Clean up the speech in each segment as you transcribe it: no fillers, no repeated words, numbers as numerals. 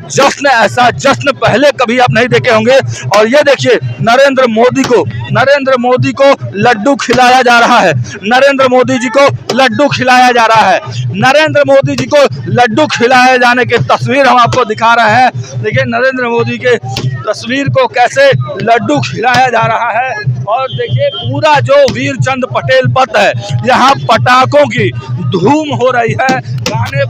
जश्न, ऐसा जश्न पहले कभी आप नहीं देखे होंगे। और ये देखिए नरेंद्र मोदी को लड्डू खिलाया जा रहा है। नरेंद्र मोदी जी को लड्डू खिलाया जा रहा है। नरेंद्र मोदी जी को लड्डू खिलाए जाने की तस्वीर हम आपको दिखा रहे हैं। देखिए नरेंद्र मोदी के तस्वीर को कैसे लड्डू खिलाया जा रहा है। और देखिए पूरा जो वीर चंद पटेल पथ है, यहाँ पटाखों की धूम हो रही है। गाने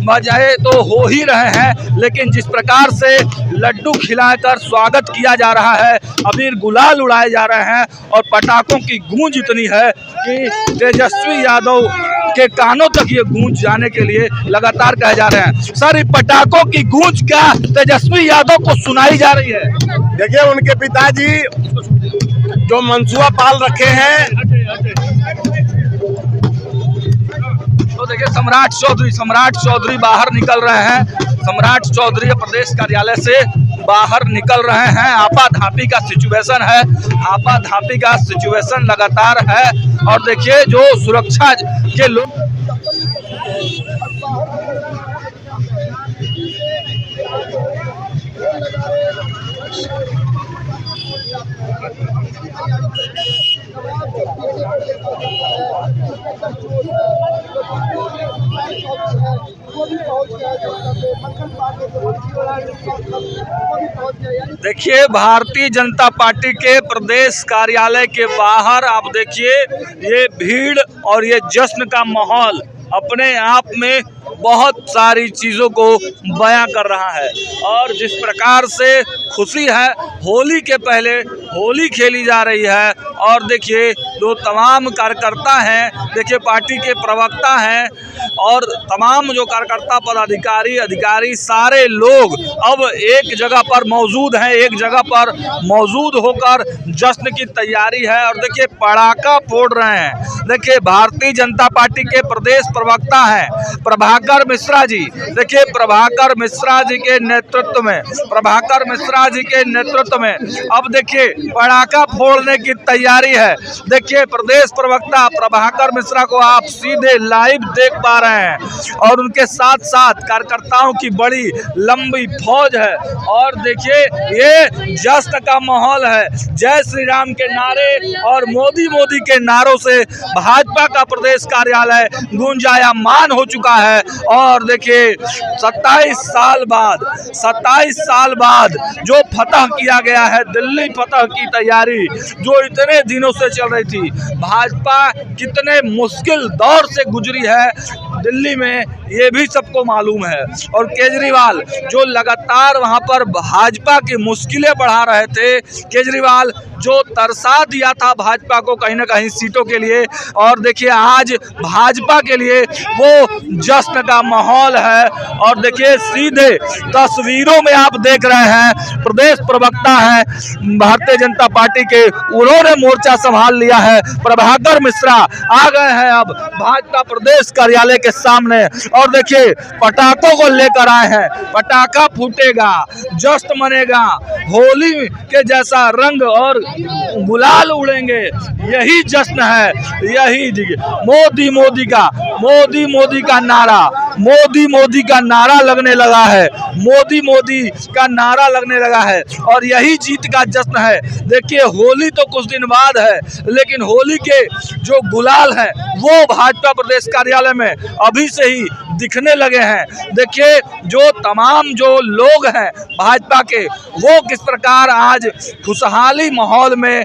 बजाए तो हो ही रहे हैं, लेकिन जिस प्रकार से लड्डू खिलाकर स्वागत किया जा रहा है, अबीर गुलाल उड़ाए जा रहे हैं और पटाखों की गूंज इतनी है कि तेजस्वी यादव के कानों तक ये गूंज जाने के लिए लगातार कहे जा रहे हैं। सर, पटाखों की गूंज क्या तेजस्वी यादव को सुनाई जा रही है? देखिए उनके पिताजी जो मंसूबा पाल रखे हैं, तो देखिए सम्राट चौधरी बाहर निकल रहे हैं। सम्राट चौधरी प्रदेश कार्यालय से बाहर निकल रहे हैं। आपाधापी का सिचुएशन है, आपाधापी का सिचुएशन लगातार है। और देखिए जो सुरक्षा के लोग देखिए भारतीय जनता पार्टी के प्रदेश कार्यालय के बाहर आप देखिए ये भीड़ और ये जश्न का माहौल अपने आप में बहुत सारी चीज़ों को बयां कर रहा है। और जिस प्रकार से खुशी है, होली के पहले होली खेली जा रही है। और देखिए जो तमाम कार्यकर्ता हैं, देखिए पार्टी के प्रवक्ता हैं और तमाम जो कार्यकर्ता अधिकारी सारे लोग अब एक जगह पर मौजूद हैं, एक जगह पर मौजूद होकर जश्न की तैयारी है। और देखिए पटाखा फोड़ रहे हैं। देखिए भारतीय जनता पार्टी के प्रदेश प्रवक्ता हैं प्रभाकर मिश्रा जी। देखिए प्रभाकर मिश्रा जी के नेतृत्व में अब देखिए पटाखा फोड़ने की तैयारी है। देखिए प्रदेश प्रवक्ता प्रभाकर मिश्रा को आप सीधे लाइव देख पा रहे हैं और उनके साथ साथ कार्यकर्ताओं की बड़ी लंबी फौज है। और देखिए ये जश्न का माहौल है। जय श्री राम के नारे और मोदी के नारों से भाजपा का प्रदेश कार्यालय गुंजायमान हो चुका है। और देखिए 27 साल बाद जो फतह किया गया है, दिल्ली फतह की तैयारी जो इतने दिनों से चल रही थी, भाजपा कितने मुश्किल दौर से गुजरी है दिल्ली में, ये भी सबको मालूम है। और केजरीवाल जो लगातार वहां पर भाजपा की मुश्किलें बढ़ा रहे थे, केजरीवाल जो तरसा दिया था भाजपा को कहीं ना कहीं सीटों के लिए। और देखिए आज भाजपा के लिए वो जश्न का माहौल है। और देखिए सीधे तस्वीरों में आप देख रहे हैं प्रदेश प्रवक्ता हैं भारतीय जनता पार्टी के, उन्होंने मोर्चा संभाल लिया है। प्रभाकर मिश्रा आ गए हैं अब भाजपा प्रदेश कार्यालय के सामने। और देखिए पटाखों को लेकर आए हैं, पटाखा फूटेगा, जश्न मनेगा, होली के जैसा रंग और गुलाल उड़ेंगे, यही जश्न है। यही मोदी का नारा, मोदी का नारा लगने लगा है, मोदी का नारा लगने लगा है। और यही जीत का जश्न है। देखिए होली तो कुछ दिन बाद है, लेकिन होली के जो गुलाल है वो भाजपा प्रदेश कार्यालय में अभी से ही दिखने लगे हैं। देखिए जो तमाम जो लोग हैं भाजपा के, वो किस प्रकार आज खुशहाली माहौल में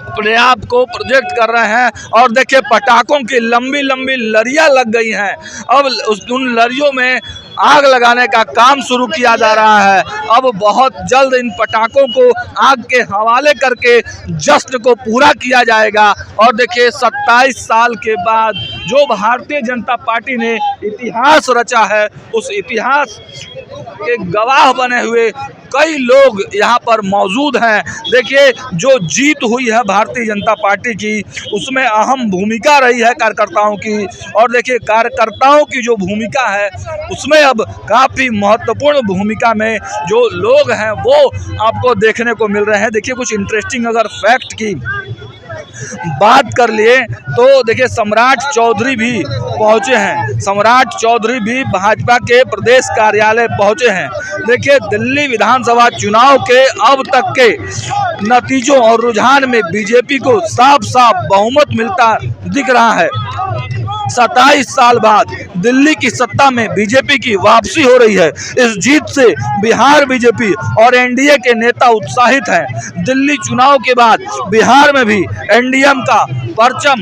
अपने आप को प्रोजेक्ट कर रहे हैं। और देखिए पटाखों की लंबी लड़ियां लग गई हैं। अब उन लड़ियों में आग लगाने का काम शुरू किया जा रहा है। अब बहुत जल्द इन पटाखों को आग के हवाले करके जश्न को पूरा किया जाएगा। और देखिए 27 साल के बाद जो भारतीय जनता पार्टी ने इतिहास रचा है, उस इतिहास के गवाह बने हुए कई लोग यहाँ पर मौजूद हैं। देखिए जो जीत हुई है भारतीय जनता पार्टी की, उसमें अहम भूमिका रही है कार्यकर्ताओं की। और देखिए कार्यकर्ताओं की जो भूमिका है उसमें अब काफ़ी महत्वपूर्ण भूमिका में जो लोग हैं वो आपको देखने को मिल रहे हैं। देखिए कुछ इंटरेस्टिंग अगर फैक्ट की बात कर लिए तो देखिए सम्राट चौधरी भी पहुंचे हैं। सम्राट चौधरी भी भाजपा के प्रदेश कार्यालय पहुंचे हैं। देखिए दिल्ली विधानसभा चुनाव के अब तक के नतीजों और रुझान में बीजेपी को साफ साफ बहुमत मिलता दिख रहा है। 27 साल बाद दिल्ली की सत्ता में बीजेपी की वापसी हो रही है। इस जीत से बिहार बीजेपी और एनडीए के नेता उत्साहित हैं। दिल्ली चुनाव के बाद बिहार में भी एनडीएम का परचम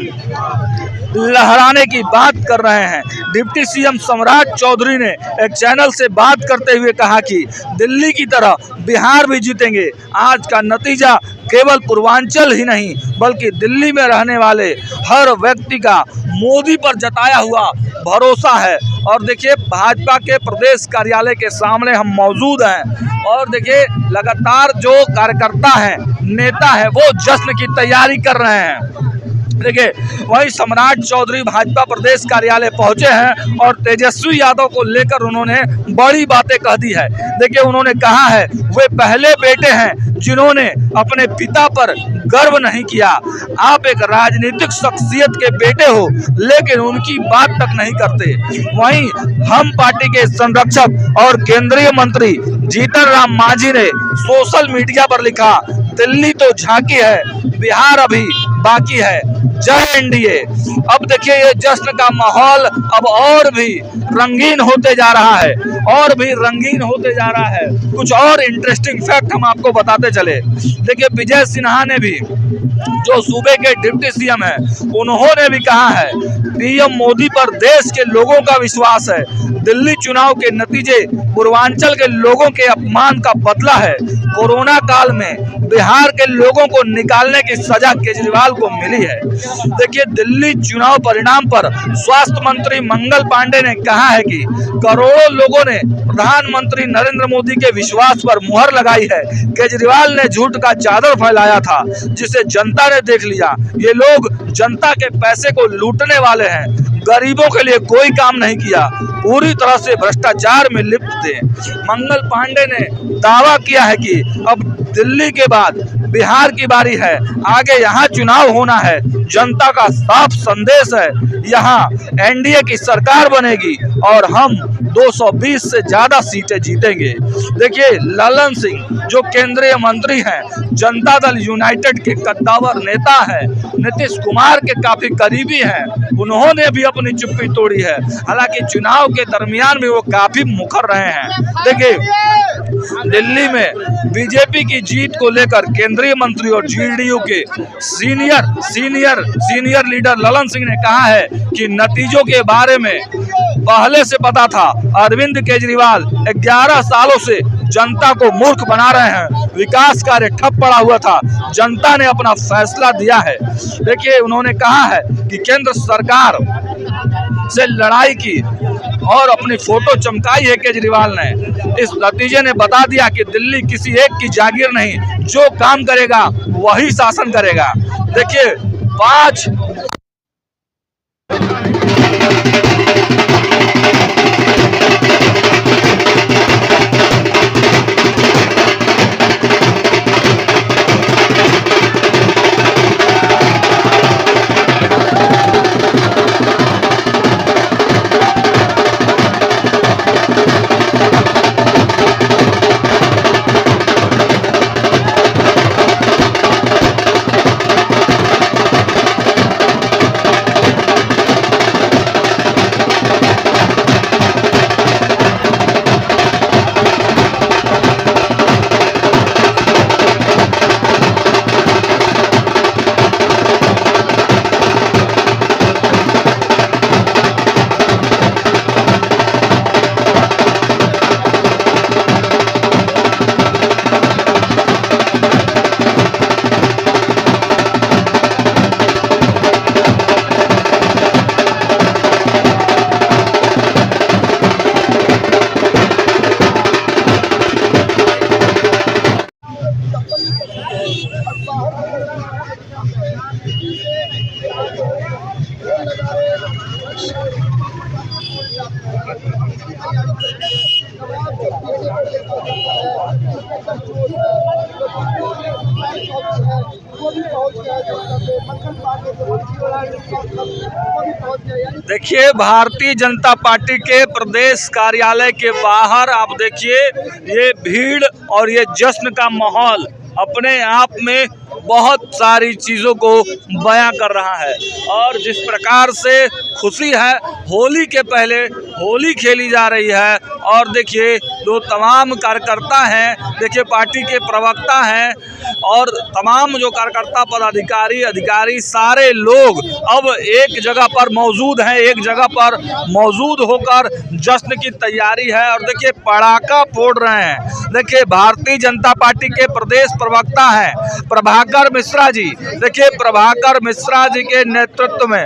लहराने की बात कर रहे हैं। डिप्टी सीएम सम्राट चौधरी ने एक चैनल से बात करते हुए कहा कि दिल्ली की तरह बिहार भी जीतेंगे। आज का नतीजा केवल पूर्वांचल ही नहीं बल्कि दिल्ली में रहने वाले हर व्यक्ति का मोदी पर जताया हुआ भरोसा है। और देखिए भाजपा के प्रदेश कार्यालय के सामने हम मौजूद हैं और देखिए लगातार जो कार्यकर्ता हैं, नेता हैं, वो जश्न की तैयारी कर रहे हैं। देखिए वही सम्राट चौधरी भाजपा प्रदेश कार्यालय पहुंचे हैं और तेजस्वी यादव को लेकर उन्होंने बड़ी बातें कह दी है। देखिए उन्होंने कहा है वे पहले बेटे हैं जिन्होंने अपने पिता पर गर्व नहीं किया। आप एक राजनीतिक शख्सियत के बेटे हो लेकिन उनकी बात तक नहीं करते। वहीं हम पार्टी के संरक्षक और केंद्रीय मंत्री जीतन राम मांझी ने सोशल मीडिया पर लिखा, दिल्ली तो झांकी है, बिहार अभी बाकी है, जय एनडीए। अब देखिए ये जश्न का माहौल अब और भी रंगीन होते जा रहा है और भी रंगीन होते जा रहा है। कुछ और इंटरेस्टिंग फैक्ट हम आपको बताते चले। देखिए विजय सिन्हा ने भी, जो सूबे के डिप्टी सीएम है, उन्होंने भी कहा है पीएम मोदी पर देश के लोगों का विश्वास है। दिल्ली चुनाव के नतीजे पूर्वांचल के लोगों के अपमान का बदला है। कोरोना काल में बिहार के लोगों को निकालने की सजा केजरीवाल को मिली है। देखिए दिल्ली चुनाव परिणाम पर स्वास्थ्य मंत्री मंगल पांडे ने कहा है कि करोड़ों लोगों ने प्रधानमंत्री नरेंद्र मोदी के विश्वास पर मुहर लगाई है। केजरीवाल ने झूठ का चादर फैलाया था जिसे जनता ने देख लिया। ये लोग जनता के पैसे को लूटने वाले हैं, गरीबों के लिए कोई काम नहीं किया, पूरी तरह से भ्रष्टाचार में लिप्त थे। मंगल पांडे ने दावा किया है कि अब दिल्ली के बाद बिहार की बारी है, आगे यहाँ चुनाव होना है। जनता का साफ संदेश है, यहाँ एनडीए की सरकार बनेगी और हम 220 से ज्यादा सीटें जीतेंगे। देखिए ललन सिंह जो केंद्रीय मंत्री हैं, जनता दल यूनाइटेड के कद्दावर नेता हैं, नीतीश कुमार के काफी करीबी हैं, उन्होंने भी अपनी चुप्पी तोड़ी है। हालांकि चुनाव के दरमियान भी वो काफी मुखर रहे हैं। देखिए दिल्ली में बीजेपी की जीत को लेकर केंद्रीय मंत्री और जेडीयू के सीनियर लीडर ललन सिंह ने कहा है कि नतीजों के बारे में पहले से पता था। अरविंद केजरीवाल 11 सालों से जनता को मूर्ख बना रहे हैं, विकास कार्य ठप पड़ा हुआ था, जनता ने अपना फैसला दिया है। देखिए उन्होंने कहा है कि केंद्र सरकार से लड़ाई की और अपनी फोटो चमकाई है केजरीवाल ने। इस नतीजे ने बता दिया कि दिल्ली किसी एक की जागीर नहीं, जो काम करेगा वही शासन करेगा। देखिए 5 Thank you. देखिए, भारतीय जनता पार्टी के प्रदेश कार्यालय के बाहर आप देखिए ये भीड़ और ये जश्न का माहौल अपने आप में बहुत सारी चीज़ों को बयां कर रहा है। और जिस प्रकार से खुशी है, होली के पहले होली खेली जा रही है। और देखिए जो तमाम कार्यकर्ता हैं, देखिए पार्टी के प्रवक्ता हैं और तमाम जो कार्यकर्ता अधिकारी सारे लोग अब एक जगह पर मौजूद हैं, एक जगह पर मौजूद होकर जश्न की तैयारी है। और देखिए पटाखा फोड़ रहे हैं। देखिए भारतीय जनता पार्टी के प्रदेश प्रवक्ता हैं प्रभाकर मिश्रा जी। देखिए प्रभाकर मिश्रा जी के नेतृत्व में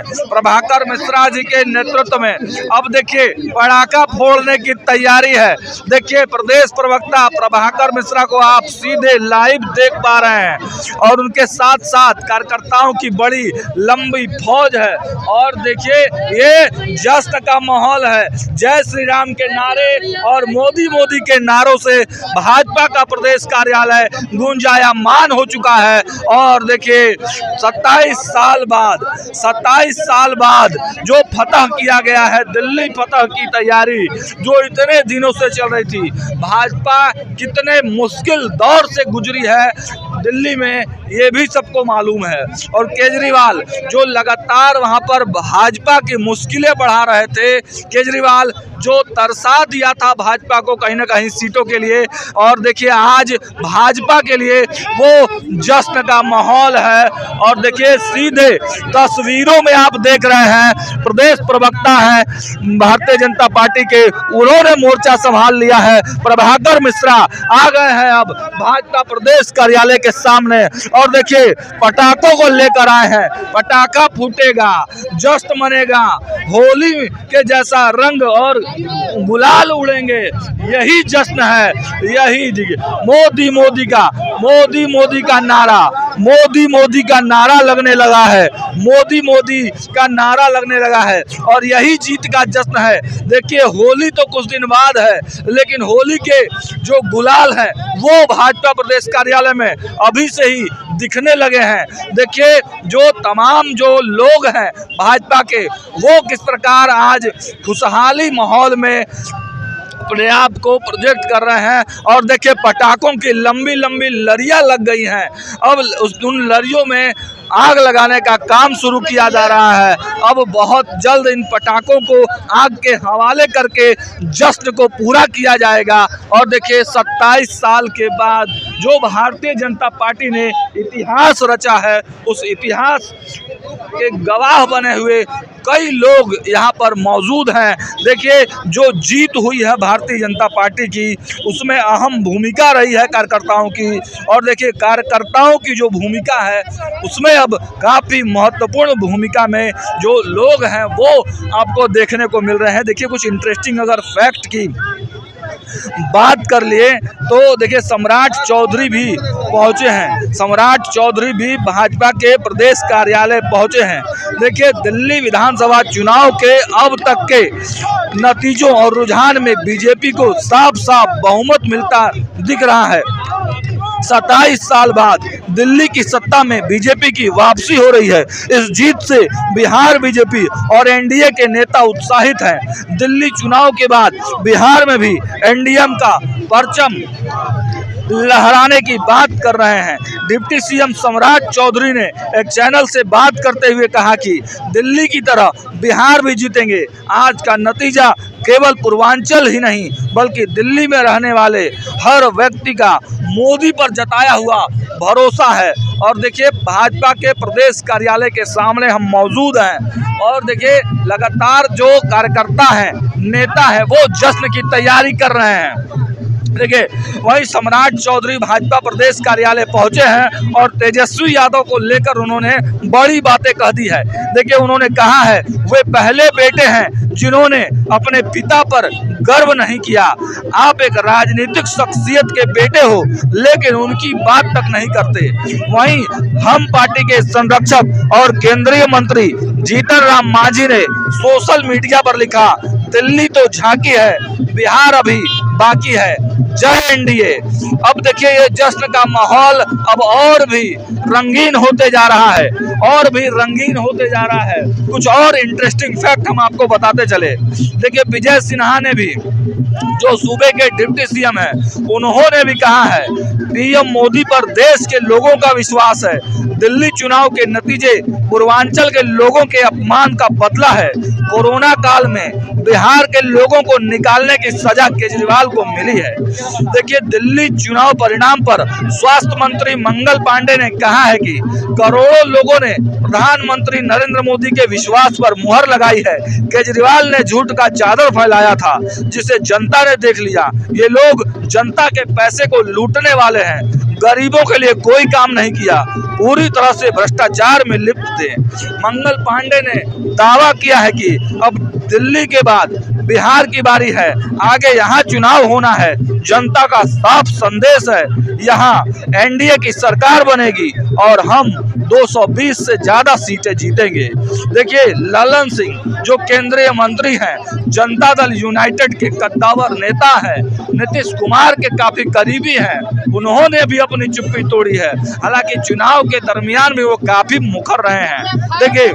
अब देखिए पटाखा फोड़ने की तैयारी है। देखिए प्रदेश प्रवक्ता प्रभाकर मिश्रा को आप सीधे लाइव देख पा रहे हैं और उनके साथ साथ कार्यकर्ताओं की बड़ी लंबी फौज है। और देखिए ये जश्न का माहौल है। जय श्री राम के नारे और मोदी मोदी के नारों से भाजपा का प्रदेश कार्यालय गुंजायमान हो चुका है। और देखिए 27 साल बाद जो फतह किया गया है, दिल्ली फतह की तैयारी जो इतने दिनों से चल रही थी, भाजपा कितने मुश्किल दौर से गुजरी है दिल्ली में, ये भी सबको मालूम है। और केजरीवाल जो लगातार वहां पर भाजपा की मुश्किलें बढ़ा रहे थे, केजरीवाल जो तरसा दिया था भाजपा को कहीं ना कहीं सीटों के लिए। और देखिए आज भाजपा के लिए वो जश्न का माहौल है। और देखिए सीधे तस्वीरों में आप देख रहे हैं प्रदेश प्रवक्ता हैं भारतीय जनता पार्टी के, उन्होंने मोर्चा संभाल लिया है। प्रभाकर मिश्रा आ गए हैं अब भाजपा प्रदेश कार्यालय के सामने और देखिए पटाखों को लेकर आए हैं। पटाखा फूटेगा, जश्न मनेगा, होली के जैसा रंग और गुलाल उड़ेंगे, यही जश्न है। यही मोदी का नारा लगने लगा है, मोदी का नारा लगने लगा है। और यही जीत का जश्न है। देखिए होली तो कुछ दिन बाद है, लेकिन होली के जो गुलाल है वो भाजपा प्रदेश कार्यालय में अभी से ही दिखने लगे हैं। देखिए जो तमाम जो लोग हैं भाजपा के, वो किस प्रकार आज खुशहाली माहौल में अपने आप को प्रोजेक्ट कर रहे हैं। और देखिए पटाखों की लंबी लंबी लड़ियां लग गई हैं। अब उन लड़ियों में आग लगाने का काम शुरू किया जा रहा है। अब बहुत जल्द इन पटाखों को आग के हवाले करके जश्न को पूरा किया जाएगा। और देखिए 27 साल के बाद जो भारतीय जनता पार्टी ने इतिहास रचा है, उस इतिहास के गवाह बने हुए कई लोग यहाँ पर मौजूद हैं। देखिए जो जीत हुई है भारतीय जनता पार्टी की, उसमें अहम भूमिका रही है कार्यकर्ताओं की। और देखिए कार्यकर्ताओं की जो भूमिका है उसमें अब काफ़ी महत्वपूर्ण भूमिका में जो लोग हैं वो आपको देखने को मिल रहे हैं। देखिए कुछ इंटरेस्टिंग अगर फैक्ट की बात कर लिए तो देखिए सम्राट चौधरी भी पहुंचे हैं। सम्राट चौधरी भी भाजपा के प्रदेश कार्यालय पहुंचे हैं। देखिए दिल्ली विधानसभा चुनाव के अब तक के नतीजों और रुझान में बीजेपी को साफ साफ बहुमत मिलता दिख रहा है। 27 साल बाद दिल्ली की सत्ता में बीजेपी की वापसी हो रही है। इस जीत से बिहार बीजेपी और एनडीए के नेता उत्साहित हैं। दिल्ली चुनाव के बाद बिहार में भी एनडीएम का परचम लहराने की बात कर रहे हैं। डिप्टी सीएम सम्राट चौधरी ने एक चैनल से बात करते हुए कहा कि दिल्ली की तरह बिहार भी जीतेंगे। आज का नतीजा केवल पूर्वांचल ही नहीं बल्कि दिल्ली में रहने वाले हर व्यक्ति का मोदी पर जताया हुआ भरोसा है। और देखिए भाजपा के प्रदेश कार्यालय के सामने हम मौजूद हैं और देखिए लगातार जो कार्यकर्ता हैं, नेता हैं, वो जश्न की तैयारी कर रहे हैं। देखिए वही सम्राट चौधरी भाजपा प्रदेश कार्यालय पहुंचे हैं और तेजस्वी यादव को लेकर उन्होंने बड़ी बातें कह दी है। देखिए उन्होंने कहा है वे पहले बेटे हैं जिन्होंने अपने पिता पर गर्व नहीं किया। आप एक राजनीतिक शख्सियत के बेटे हो लेकिन उनकी बात तक नहीं करते। वहीं हम पार्टी के संरक्षक और केंद्रीय मंत्री जीतन राम मांझी ने सोशल मीडिया पर लिखा, दिल्ली तो झांकी है, बिहार अभी बाकी है, जय एनडीए। अब देखिए ये जश्न का माहौल अब और भी रंगीन होते जा रहा है, और भी रंगीन होते जा रहा है। कुछ और इंटरेस्टिंग फैक्ट हम आपको बताते चले। देखिए विजय सिन्हा ने भी, जो सूबे के डिप्टी सीएम है, उन्होंने भी कहा है पीएम मोदी पर देश के लोगों का विश्वास है। दिल्ली चुनाव के नतीजे पूर्वांचल के लोगों के अपमान का बदला है। कोरोना काल में बिहार के लोगों को निकालने की सजा केजरीवाल को मिली है। देखिए दिल्ली चुनाव परिणाम पर स्वास्थ्य मंत्री मंगल पांडे ने कहा है कि करोड़ों लोगों ने प्रधानमंत्री नरेंद्र मोदी के विश्वास पर मुहर लगाई है। केजरीवाल ने झूठ का चादर फैलाया था जिसे जनता ने देख लिया। ये लोग जनता के पैसे को लूटने वाले हैं, गरीबों के लिए कोई काम नहीं किया, पूरी तरह से भ्रष्टाचार में लिप्त थे। मंगल पांडे ने दावा किया है कि अब दिल्ली के बाद बिहार की बारी है, आगे यहाँ चुनाव होना है। जनता का साफ संदेश है, यहाँ एनडीए की सरकार बनेगी और हम 220 से ज्यादा सीटें जीतेंगे। देखिए ललन सिंह जो केंद्रीय मंत्री हैं, जनता दल यूनाइटेड के कद्दावर नेता हैं, नीतीश कुमार के काफी करीबी हैं, उन्होंने भी अपनी चुप्पी तोड़ी है। हालांकि चुनाव के दरमियान भी वो काफी मुखर रहे हैं। देखिए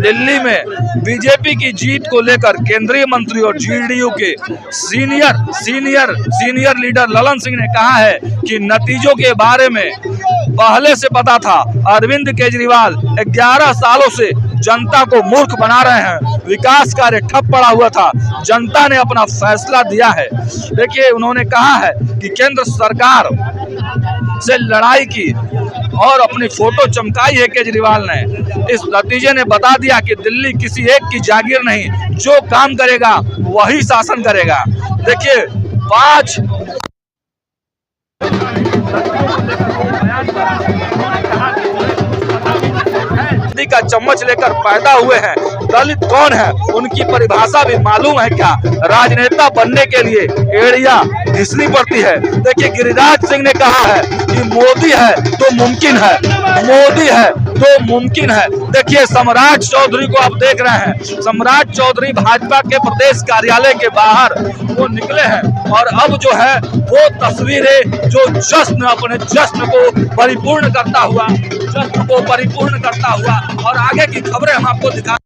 दिल्ली में बीजेपी की जीत को लेकर केंद्रीय मंत्री और जेडीयू के सीनियर लीडर ललन सिंह ने कहा है कि नतीजों के बारे में पहले से पता था। अरविंद केजरीवाल 11 सालों से जनता को मूर्ख बना रहे हैं, विकास कार्य ठप पड़ा हुआ था, जनता ने अपना फैसला दिया है। देखिए उन्होंने कहा है कि केंद्र सरकार से लड़ाई की और अपनी फोटो चमकाई है केजरीवाल ने। इस नतीजे ने बता दिया कि दिल्ली किसी एक की जागीर नहीं, जो काम करेगा वही शासन करेगा। देखिए 5 का चम्मच लेकर पैदा हुए हैं। दलित कौन है उनकी परिभाषा भी मालूम है क्या? राजनेता बनने के लिए एड़ियां घिसनी पड़ती है। देखिए गिरिराज सिंह ने कहा है कि मोदी है तो मुमकिन है, मोदी है तो मुमकिन है। देखिए सम्राट चौधरी को आप देख रहे हैं, सम्राट चौधरी भाजपा के प्रदेश कार्यालय के बाहर वो निकले हैं और अब जो है वो तस्वीरें जो अपने जश्न को परिपूर्ण करता हुआ और आगे की खबरें हम आपको दिखा